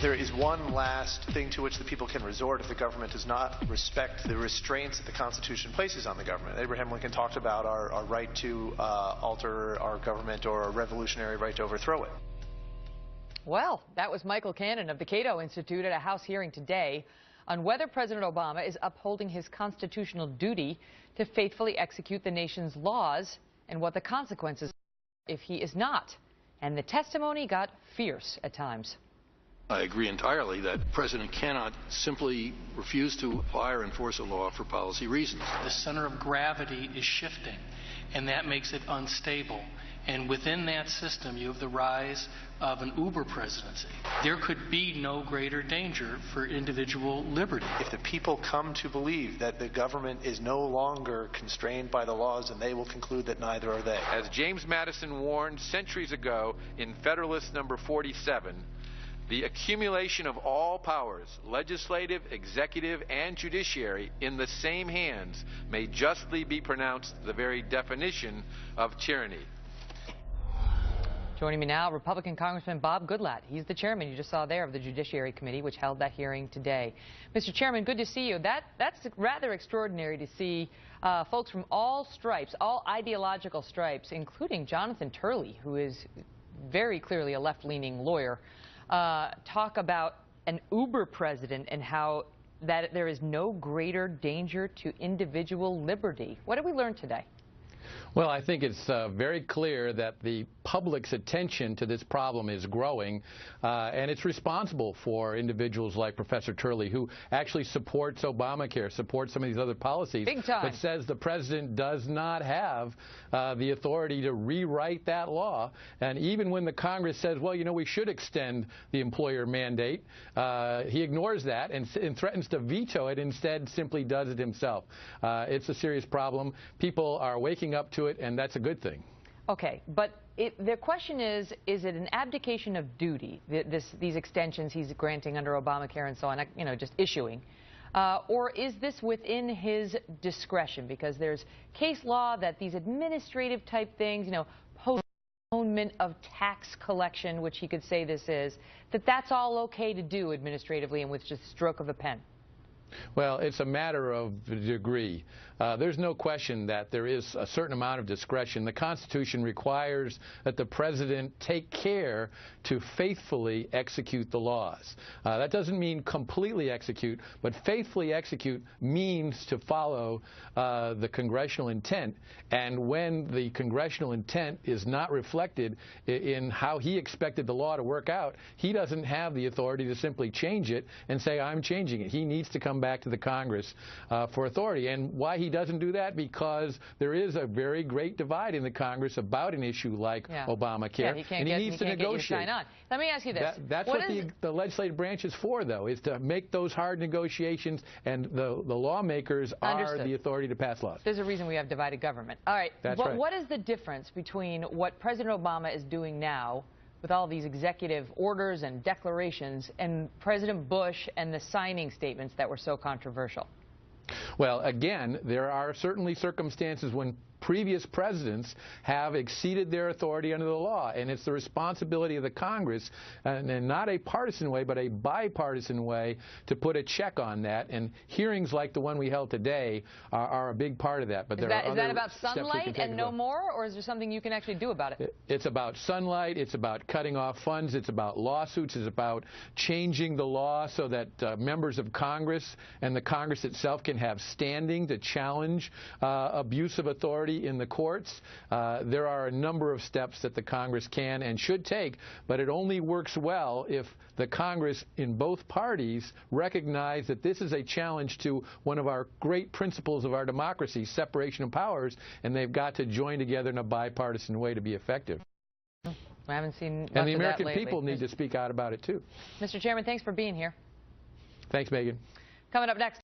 There is one last thing to which the people can resort if the government does not respect the restraints that the Constitution places on the government. Abraham Lincoln talked about our right to alter our government, or a revolutionary right to overthrow it. Well, that was Michael Cannon of the Cato Institute at a House hearing today on whether President Obama is upholding his constitutional duty to faithfully execute the nation's laws and what the consequences are if he is not. And the testimony got fierce at times. I agree entirely that the president cannot simply refuse to apply or enforce a law for policy reasons. The center of gravity is shifting, and that makes it unstable. And within that system, you have the rise of an Uber presidency. There could be no greater danger for individual liberty. If the people come to believe that the government is no longer constrained by the laws, then they will conclude that neither are they. As James Madison warned centuries ago in Federalist Number 47, the accumulation of all powers, legislative, executive, and judiciary, in the same hands may justly be pronounced the very definition of tyranny. Joining me now, Republican Congressman Bob Goodlatte. He's the chairman, you just saw there, of the Judiciary Committee, which held that hearing today. Mr. Chairman, good to see you. That's rather extraordinary to see folks from all stripes, all ideological stripes, including Jonathan Turley, who is very clearly a left-leaning lawyer, talk about an Uber president and how that there is no greater danger to individual liberty. What did we learn today? Well, I think it's very clear that the public's attention to this problem is growing, and it's responsible for individuals like Professor Turley, who actually supports Obamacare, supports some of these other policies, big time, but says the president does not have the authority to rewrite that law. And even when the Congress says, well, you know, we should extend the employer mandate, he ignores that and threatens to veto it, instead simply does it himself. It's a serious problem. People are waking up to it, and that's a good thing. Okay, but the question is it an abdication of duty, these extensions he's granting under Obamacare and so on, you know, just issuing, or is this within his discretion? Because there's case law that these administrative type things, you know, postponement of tax collection, which he could say this is, that's all okay to do administratively and with just a stroke of a pen. Well, it's a matter of degree. There's no question that there is a certain amount of discretion. The Constitution requires that the president take care to faithfully execute the laws. That doesn't mean completely execute, but faithfully execute means to follow the congressional intent. And when the congressional intent is not reflected in how he expected the law to work out, he doesn't have the authority to simply change it and say, I'm changing it. He needs to come back to the Congress for authority. And why he doesn't do that? Because there is a very great divide in the Congress about an issue like Obamacare, and he needs to negotiate. Let me ask you this. That's what the legislative branch is for, though, is to make those hard negotiations, and the lawmakers are the authority to pass laws. There's a reason we have divided government. All right. That's right. What is the difference between what President Obama is doing now with all these executive orders and declarations, and President Bush and the signing statements that were so controversial? Well, again, there are certainly circumstances when previous presidents have exceeded their authority under the law, and it's the responsibility of the Congress, and not a partisan way, but a bipartisan way, to put a check on that. And hearings like the one we held today are a big part of that. But is that about sunlight and no more, or is there something you can actually do about it? It's about sunlight. It's about cutting off funds. It's about lawsuits. It's about changing the law so that members of Congress and the Congress itself can have standing to challenge abuse of authority in the courts. There are a number of steps that the Congress can and should take, but it only works well if the Congress in both parties recognize that this is a challenge to one of our great principles of our democracy, separation of powers, and they've got to join together in a bipartisan way to be effective. We haven't seen much and the of American that lately. people need to speak out about it, too. Mr. Chairman, thanks for being here. Thanks, Megan. Coming up next.